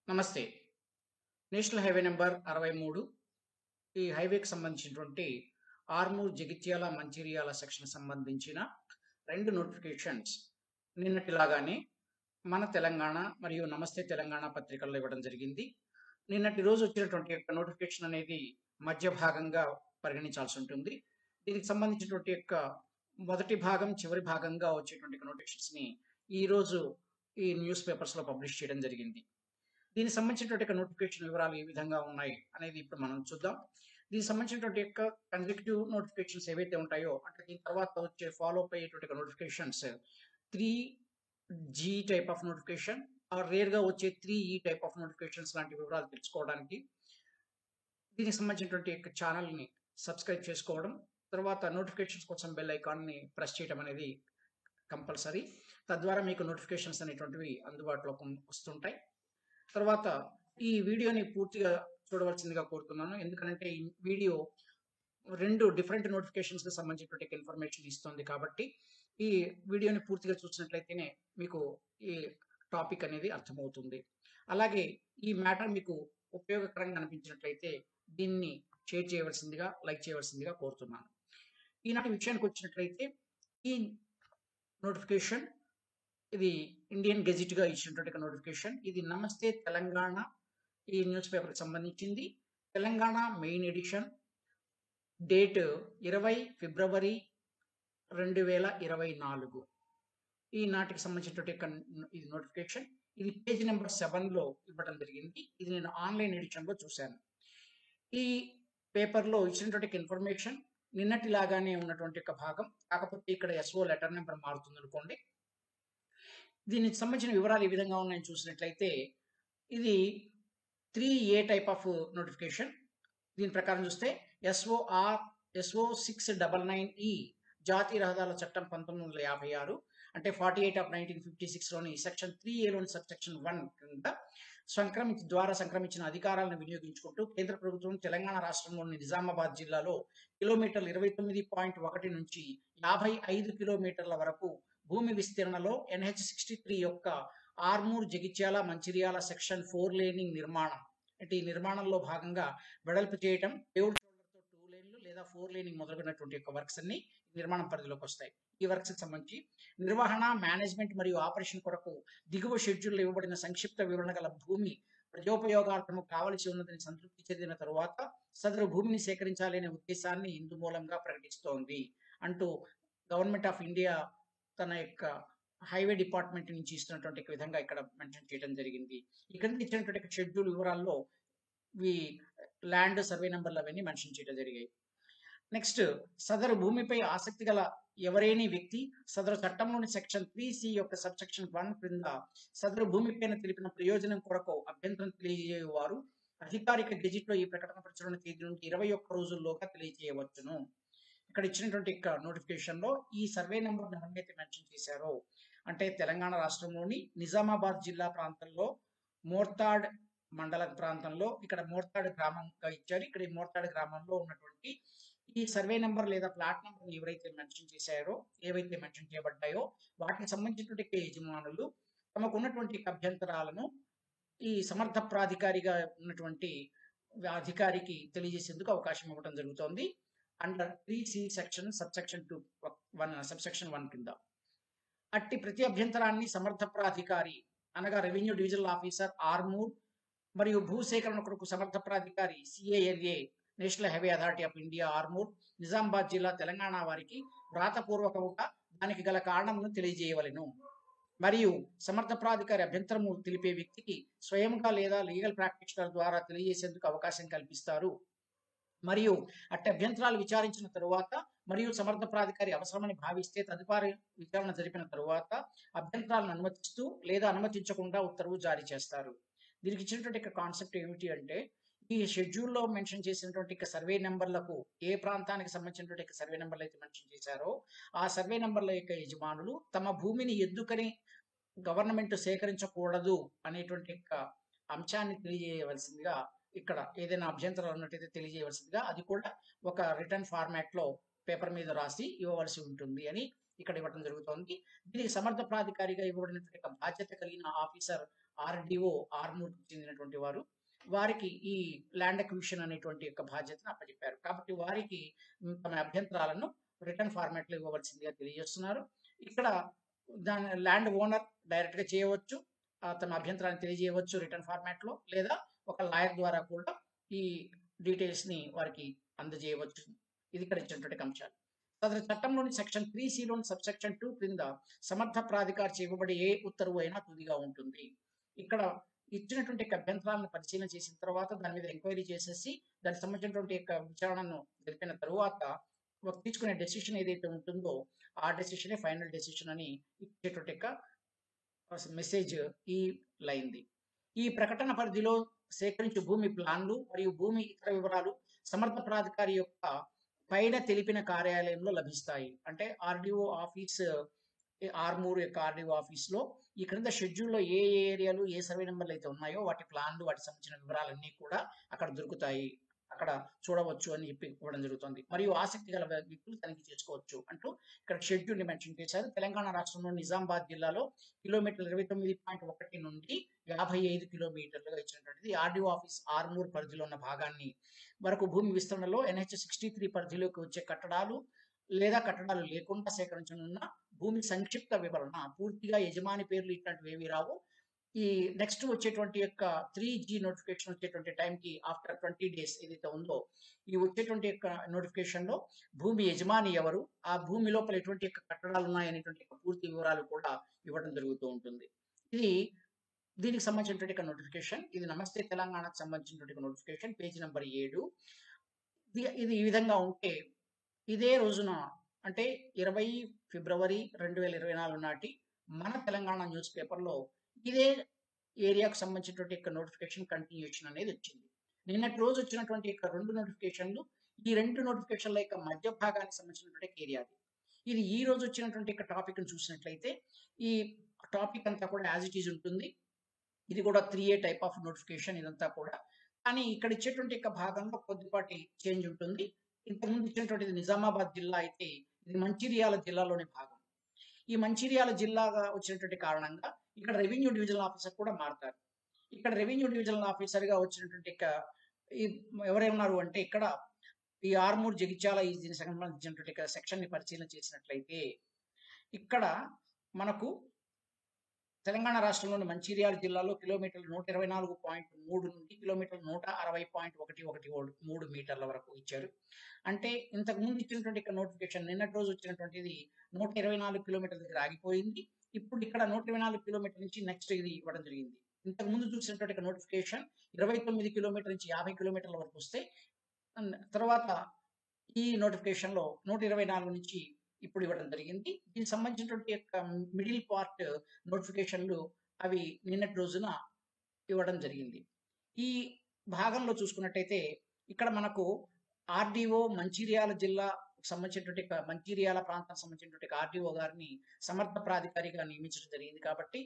నమస్తే. National highway number 63 ఈ హైవేకి సంబంధించినటువంటి ఆర్మూర్, జగిత్యాల, మంచిర్యాల సెక్షన్ సంబంధించిన 2 నోటిఫికేషన్స్ నిన్నటిలాగానే మన తెలంగాణ మరియు నమస్తే తెలంగాణ పత్రికల్లో ఇవ్వడం జరిగింది. నిన్నటి రోజు వచ్చినటువంటి యొక్క నోటిఫికేషన్ అనేది మధ్య భాగంగా పరిగణించాల్సి ఉంటుంది. దీనికి సంబంధించినటువంటి యొక్క మొదటి భాగం, చివరి భాగంగా వచ్చేటువంటి నోటిఫికేషన్స్‌ని ఈరోజు ఈ న్యూస్ పేపర్స్‌లో పబ్లిష్ చేయడం జరిగింది. దీనికి సంబంధించినటువంటి నోటిఫికేషన్ వివరాలు ఏ విధంగా ఉన్నాయి అనేది ఇప్పుడు మనం చూద్దాం. దీనికి సంబంధించినటువంటి యొక్క కన్సెక్యూటివ్ నోటిఫికేషన్స్ ఏవైతే ఉంటాయో, అంటే దీని తర్వాత వచ్చే ఫాలో అప్ అయ్యేటువంటి notifications 3G type of notification are రేర్‌గా వచ్చే 3E టైప్ ఆఫ్ నోటిఫికేషన్స్ లాంటి వివరాలు తెలుసుకోవడానికి దీనికి సంబంధించినటువంటి యొక్క ఛానల్‌ని సబ్స్క్రైబ్ చేసుకోవడం, తర్వాత నోటిఫికేషన్స్ కోసం బెల్ ఐకాన్‌ని ప్రెస్ చేయడం అనేది కంపల్సరీ. తద్వారా మీకు నోటిఫికేషన్స్ అనేటువంటివి అందుబాటులోకి వస్తుంటాయి. తర్వాత ఈ వీడియోని పూర్తిగా చూడవలసిందిగా కోరుతున్నాను. ఎందుకంటే ఈ వీడియో 2 డిఫరెంట్ నోటిఫికేషన్స్‌కి సంబంధించినటువంటి ఇన్ఫర్మేషన్ ఇస్తుంది కాబట్టి, ఈ వీడియోని పూర్తిగా చూసినట్లయితేనే మీకు ఈ టాపిక్ అనేది అర్థమవుతుంది. అలాగే ఈ మ్యాటర్ మీకు ఉపయోగకరంగా అనిపించినట్లయితే దీన్ని షేర్ చేయవలసిందిగా, లైక్ చేయవలసిందిగా కోరుతున్నాను. ఈనాటి విషయానికి వచ్చినట్లయితే ఈ నోటిఫికేషన్ ఇది ఇండియన్ గెజిట్‌గా ఇచ్చినటువంటి నోటిఫికేషన్. ఇది నమస్తే తెలంగాణ ఈ న్యూస్ పేపర్‌కి సంబంధించింది. తెలంగాణ మెయిన్ ఎడిషన్ డేట్ 20 ఫిబ్రవరి 2024 ఈనాటికి సంబంధించినటువంటి ఇది నోటిఫికేషన్. ఇది పేజ్ నెంబర్ 7లో ఇవ్వడం జరిగింది. ఇది నేను ఆన్‌లైన్ ఎడిషన్‌లో చూశాను. ఈ పేపర్‌లో ఇచ్చినటువంటి ఇన్ఫర్మేషన్ నిన్నటిలాగానే ఉన్నటువంటి ఒక భాగం. కాకపోతే ఇక్కడ ఎస్ఓ లెటర్ నెంబర్ మారుతుందనుకోండి. దీనికి సంబంధించిన వివరాలు ఈ విధంగా ఉన్నాయని చూసినట్లయితే ఇది 3A టైప్ ఆఫ్ నోటిఫికేషన్. దీని ప్రకారం చూస్తే ఎస్ఓ 699E జాతీయ రహదారుల చట్టం 1956 అంటే 48 ఆఫ్ 1956లోని సెక్షన్ 3Aలోని సబ్ సెక్షన్ 1 కింద సంక్రమించిన అధికారాలను వినియోగించుకుంటూ కేంద్ర ప్రభుత్వం తెలంగాణ రాష్ట్రంలోని నిజామాబాద్ జిల్లాలో కిలోమీటర్లు 29.1 నుంచి 55 కిలోమీటర్ల వరకు భూమి విస్తీర్ణలో NH-63 యొక్క ఆర్మూర్, జగిత్యాల, మంచిర్యాల సెక్షన్ 4 లేనింగ్ నిర్మాణం అంటే ఈ నిర్మాణంలో భాగంగా వెడల్పు చేయటం, పేవ్డ్ షోల్డర్‌తో 2 లేన్లు లేదా 4 లేనింగ్ మొదలుగున్నటువంటి యొక్క వర్క్స్ అన్ని నిర్మాణం పరిధిలోకి వస్తాయి. ఈ వర్క్స్‌కి సంబంధించి నిర్వహణ, మేనేజ్మెంట్ మరియు ఆపరేషన్ కొరకు దిగువ షెడ్యూల్లో ఇవ్వబడిన సంక్షిప్త వివరణ గల భూమి ప్రజోపయోగార్థము కావలసి ఉన్నదని సంతృప్తి చెందిన తరువాత సదరు భూమిని సేకరించాలనే ఉద్దేశాన్ని ఇందు మూలంగా ప్రకటిస్తోంది అంటూ గవర్నమెంట్ ఆఫ్ ఇండియా తన యొక్క హైవే డిపార్ట్మెంట్ నుంచి ఇస్తున్నటువంటి విధంగా ఇక్కడ మెన్షన్ చేయడం జరిగింది. ఇక్కడ ఇచ్చినటువంటి షెడ్యూల్ వివరాల్లో ఈ ల్యాండ్ సర్వే నంబర్లు అవన్నీ మెన్షన్ చేయడం జరిగాయి. నెక్స్ట్ సదరు భూమిపై ఆసక్తి గల ఎవరైనా వ్యక్తి సదరు చట్టంలోని సెక్షన్ 3C యొక్క సబ్ సెక్షన్ 1 క్రింద సదరు భూమిపైన తెలిపిన ప్రయోజనం కొరకు అభ్యంతరం తెలియజేయవారు అధికారిక గెజిట్లో ఈ ప్రకటన ప్రచురణ తేదీ నుండి 21 రోజుల్లోగా తెలియజేయవచ్చును. ఇక్కడ ఇచ్చినటువంటి నోటిఫికేషన్ లో ఈ సర్వే నెంబర్ ఎవరైతే మెన్షన్ చేశారో అంటే తెలంగాణ రాష్ట్రంలోని నిజామాబాద్ జిల్లా ప్రాంతంలో మోర్తాడ్ మండల ప్రాంతంలో ఇక్కడ మోర్తాడ్ గ్రామంగా ఇచ్చారు. ఇక్కడ ఈ మోర్తాడ్ గ్రామంలో ఉన్నటువంటి ఈ సర్వే నెంబర్ లేదా ప్లాట్ నెంబర్ ఎవరైతే మెన్షన్ చేశారో, ఏవైతే మెన్షన్ చేయబడ్డాయో వాటికి సంబంధించినటువంటి యజమానులు తమకు ఉన్నటువంటి అభ్యంతరాలను ఈ సమర్థ ప్రాధికారిగా ఉన్నటువంటి అధికారికి తెలియజేసేందుకు అవకాశం ఇవ్వడం జరుగుతోంది. అండర్ 3C సెక్షన్ సబ్సెక్షన్ 1 కింద అట్టి ప్రతి అభ్యంతరాన్ని సమర్థ ప్రాధికారి అనగా రెవెన్యూ డివిజనల్ ఆఫీసర్ ఆర్మూర్ మరియు భూసేకరణ కొరకు సమర్థ ప్రాధికారి CALA national highway authority of India Armoor Nizamabad జిల్లా తెలంగాణ వారికి వ్రాతపూర్వకంగా దానికి గల కారణమును తెలియజేయవలెను. మరియు సమర్థ ప్రాధికారి అభ్యంతరము తెలిపే వ్యక్తికి స్వయంగా లేదా లీగల్ ప్రాక్టీషనర్ ద్వారా తెలియజేసేందుకు అవకాశం కల్పిస్తారు. మరియు అట్టి అభ్యంతరాలు విచారించిన తరువాత మరియు సమర్థ ప్రాధికారి అవసరమని భావిస్తే తదుపరి విచారణ జరిపిన తరువాత అభ్యంతరాలను అనుమతిస్తూ లేదా అనుమతించకుండా ఉత్తర్వు జారీ చేస్తారు. దీనికి ఇచ్చినటువంటి కాన్సెప్ట్ ఏమిటి అంటే ఈ షెడ్యూల్లో మెన్షన్ చేసినటువంటి సర్వే నెంబర్లకు ఏ ప్రాంతానికి సంబంధించినటువంటి సర్వే నెంబర్లు అయితే మెన్షన్ చేశారో ఆ సర్వే నెంబర్ల యొక్క యజమానులు తమ భూమిని ఎందుకని గవర్నమెంట్ సేకరించకూడదు అనేటువంటి అంశాన్ని తెలియజేయవలసిందిగా ఇక్కడ ఏదైనా అభ్యంతరాలు ఉన్నట్టయితే తెలియజేయవలసిందిగా అది కూడా ఒక రిటర్న్ ఫార్మాట్ లో పేపర్ మీద రాసి ఇవ్వవలసి ఉంటుంది అని ఇక్కడ ఇవ్వడం జరుగుతోంది. దీనికి సమర్థ ప్రాధికారిగా ఇవ్వబడినటువంటి బాధ్యత కలిగిన ఆఫీసర్ ఆర్డీఓ ఆర్మూర్కి చెందినటువంటి వారు. వారికి ఈ ల్యాండ్ అక్విజిషన్ అనేటువంటి యొక్క బాధ్యతను అప్పచెప్పారు. కాబట్టి వారికి తమ అభ్యంతరాలను రిటర్న్ ఫార్మాట్లో ఇవ్వవలసిందిగా తెలియజేస్తున్నారు. ఇక్కడ దాని ల్యాండ్ ఓనర్ డైరెక్ట్గా చేయవచ్చు, తమ అభ్యంతరాన్ని తెలియజేయవచ్చు రిటర్న్ ఫార్మాట్లో, లేదా ఒక లాయర్ ద్వారా కూడా ఈ డీటెయిల్స్ని వారికి అందజేయవచ్చు. ఇది ఇక్కడ ఇచ్చినటువంటి అంశాలు. సదరు చట్టంలోని సెక్షన్ 3C లోని సబ్సెక్షన్ 2 క్రింద సమర్థ ప్రాధికారి ఇవ్వబడే ఏ ఉత్తర్వు అయినా తుదిగా ఉంటుంది. ఇక్కడ ఇచ్చినటువంటి అభ్యంతరాలను పరిశీలన చేసిన తర్వాత దాని మీద ఎంక్వైరీ చేసేసి దానికి సంబంధించినటువంటి విచారణను జరిపిన తరువాత తీసుకునే డెసిషన్ ఏదైతే ఉంటుందో ఆ డెసిషనే ఫైనల్ డెసిషన్ అని ఇచ్చేటువంటి మెసేజ్ ఈ లైన్ది. ఈ ప్రకటన పరిధిలో సేకరించే భూమి ప్లాన్లు మరియు భూమి ఇతర వివరాలు సమర్థ ప్రాధికారి యొక్క పైన తెలిపిన కార్యాలయంలో లభిస్తాయి. అంటే ఆర్డీఓ ఆఫీస్, ఆర్మూర్ యొక్క ఆర్డీఓ ఆఫీస్లో ఈ క్రింద షెడ్యూల్లో ఏ ఏరియాలు ఏ సర్వే నెంబర్లు అయితే ఉన్నాయో వాటి ప్లాన్లు వాటికి సంబంధించిన వివరాలన్నీ కూడా అక్కడ దొరుకుతాయి, అక్కడ చూడవచ్చు అని చెప్పి ఇవ్వడం జరుగుతుంది. మరియు ఆసక్తి గల వ్యక్తులు తనిఖీ చేసుకోవచ్చు అంటూ ఇక్కడ షెడ్యూల్ని మెన్షన్ చేశారు. తెలంగాణ రాష్ట్రంలో నిజామాబాద్ జిల్లాలో కిలోమీటర్లు 29.1 నుండి 55 కిలోమీటర్లుగా ఇచ్చినటువంటిది ఆర్డీఓ ఆఫీస్ ఆర్మూర్ పరిధిలో ఉన్న భాగాన్ని వరకు భూమి విస్తరణలో NH 63 పరిధిలోకి వచ్చే కట్టడాలు లేదా కట్టడాలు లేకుండా సేకరించనున్న భూమి సంక్షిప్త వివరణ, పూర్తిగా యజమాని పేర్లు ఇట్లాంటివి ఏవి రావు. ఈ నెక్స్ట్ వచ్చేటువంటి యొక్క 3G నోటిఫికేషన్ వచ్చేటువంటి టైంకి ఆఫ్టర్ 20 days ఏదైతే ఉందో ఈ వచ్చేటువంటి యొక్క నోటిఫికేషన్లో భూమి యజమాని ఎవరు, ఆ భూమి లోపల ఎటువంటి యొక్క కట్టడాలు ఉన్నాయనేటువంటి పూర్తి వివరాలు కూడా ఇవ్వడం జరుగుతూ ఉంటుంది. ఇది దీనికి సంబంధించినటువంటి నోటిఫికేషన్. ఇది నమస్తే తెలంగాణకు సంబంధించినటువంటి నోటిఫికేషన్, పేజీ నెంబర్ 7. ఇది ఈ విధంగా ఉంటే ఇదే రోజున అంటే 20 ఫిబ్రవరి 2024 నాటి మన తెలంగాణ న్యూస్ పేపర్లో ఇదే ఏరియాకు సంబంధించినటువంటి నోటిఫికేషన్ కంటిన్యూషన్ అనేది వచ్చింది. నిన్నటి రోజు వచ్చినటువంటి 2 నోటిఫికేషన్లు ఈ 2 నోటిఫికేషన్ల యొక్క మధ్య భాగానికి సంబంధించినటువంటి ఏరియాది. ఇది ఈ రోజు వచ్చినటువంటి టాపిక్ ని చూసినట్లయితే ఈ టాపిక్ అంతా కూడా యాజ్ ఇట్ ఈజ్ ఉంటుంది. ఇది కూడా 3A టైప్ ఆఫ్ నోటిఫికేషన్ ఇదంతా కూడా. కానీ ఇక్కడ ఇచ్చేటువంటి భాగంలో కొద్దిపాటి చేంజ్ ఉంటుంది. ఇంతకుముందు ఇచ్చినటువంటిది నిజామాబాద్ జిల్లా అయితే ఇది మంచిర్యాల జిల్లాలోని భాగం. ఈ మంచిర్యాల జిల్లాగా వచ్చినటువంటి కారణంగా ఇక్కడ రెవెన్యూ డివిజనల్ ఆఫీసర్ కూడా మారుతారు. ఇక్కడ రెవెన్యూ డివిజనల్ ఆఫీసర్ గా వచ్చినటువంటి ఎవరేమన్నారు అంటే ఇక్కడ ఈ ఆర్మూర్ జగిత్యాల ఈ దీనికి సంబంధించినటువంటి సెక్షన్ ని పరిశీలన చేసినట్లయితే ఇక్కడ మనకు తెలంగాణ రాష్ట్రంలోని మంచిర్యాల జిల్లాలో కిలోమీటర్లు 124.3 నుండి కిలోమీటర్లు 160.113 మీటర్ల వరకు ఇచ్చారు. అంటే ఇంతకు ముందు ఇచ్చినటువంటి నోటిఫికేషన్ నిన్నటి రోజు వచ్చినటువంటిది 124 కిలోమీటర్ల దగ్గర ఆగిపోయింది. ఇప్పుడు ఇక్కడ 124 కిలోమీటర్ల నుంచి నెక్స్ట్ ఇది ఇవ్వడం జరిగింది. ఇంతకు ముందు చూసినటువంటి నోటిఫికేషన్ 29 కిలోమీటర్ల నుంచి 50 కిలోమీటర్ల వరకు వస్తే తర్వాత ఈ నోటిఫికేషన్ లో 124 నుంచి ఇప్పుడు ఇవ్వడం జరిగింది. దీనికి సంబంధించినటువంటి మిడిల్ పార్ట్ నోటిఫికేషన్లు అవి నిన్నటి రోజున ఇవ్వడం జరిగింది. ఈ భాగంలో చూసుకున్నట్టయితే ఇక్కడ మనకు ఆర్డీఓ మంచిర్యాల జిల్లా సంబంధించినటువంటి మంచిర్యాల ప్రాంతానికి సంబంధించినటువంటి ఆర్డీఓ గారిని సమర్థ ప్రాధికారిగా నియమించడం జరిగింది. కాబట్టి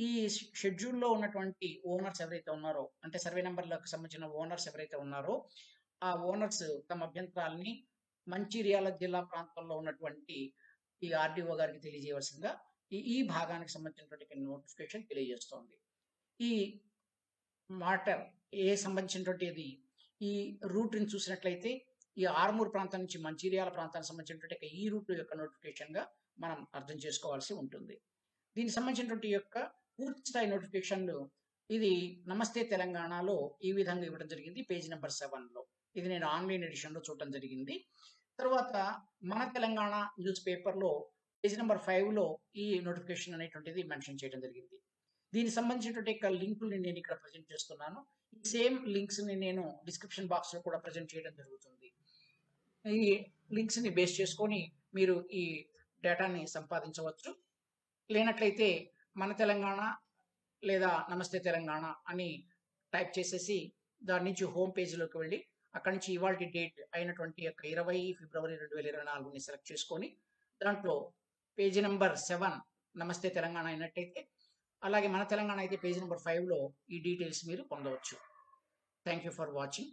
ఈ షెడ్యూల్లో ఉన్నటువంటి ఓనర్స్ ఎవరైతే ఉన్నారో అంటే సర్వే నెంబర్లకు సంబంధించిన ఓనర్స్ ఎవరైతే ఉన్నారో ఆ ఓనర్స్ తమ అభ్యంతరాలని మంచిర్యాల జిల్లా ప్రాంతంలో ఉన్నటువంటి ఈ ఆర్డీఓ గారికి తెలియజేయవలసిందిగా ఈ భాగానికి సంబంధించినటువంటి నోటిఫికేషన్ తెలియజేస్తోంది. ఈ మాటర్ సంబంధించినటువంటి ఈ రూట్ ని చూసినట్లయితే ఈ ఆర్మూర్ ప్రాంతం నుంచి మంచిర్యాల ప్రాంతానికి సంబంధించినటువంటి ఈ రూట్ యొక్క నోటిఫికేషన్ గా మనం అర్థం చేసుకోవాల్సి ఉంటుంది. దీనికి సంబంధించినటువంటి పూర్తి స్థాయి నోటిఫికేషన్లు ఇది నమస్తే తెలంగాణలో ఈ విధంగా ఇవ్వడం జరిగింది. పేజ్ నెంబర్ 7లో ఇది నేను ఆన్లైన్ ఎడిషన్ లో చూడటం జరిగింది. తర్వాత మన తెలంగాణ న్యూస్ పేపర్లో పేజ్ నెంబర్ 5లో ఈ నోటిఫికేషన్ అనేటువంటిది మెన్షన్ చేయడం జరిగింది. దీనికి సంబంధించినటువంటి లింకుల్ని నేను ఇక్కడ ప్రజెంట్ చేస్తున్నాను. ఈ సేమ్ లింక్స్ ని నేను డిస్క్రిప్షన్ బాక్స్ లో కూడా ప్రజెంట్ చేయడం జరుగుతుంది. ఈ లింక్స్ ని బేస్ చేసుకొని మీరు ఈ డేటాని సంపాదించవచ్చు. లేనట్లయితే మన తెలంగాణ లేదా నమస్తే తెలంగాణ అని టైప్ చేసేసి దాని నుంచి హోమ్ పేజీలోకి వెళ్ళి అక్కడి నుంచి ఇవాళ డేట్ అయినటువంటి 20 ఫిబ్రవరి 2024ని సెలెక్ట్ చేసుకొని దాంట్లో పేజీ నెంబర్ 7 నమస్తే తెలంగాణ అయినట్టయితే, అలాగే మన తెలంగాణ అయితే పేజీ నెంబర్ 5లో ఈ డీటెయిల్స్ మీరు పొందవచ్చు. Thank you for watching.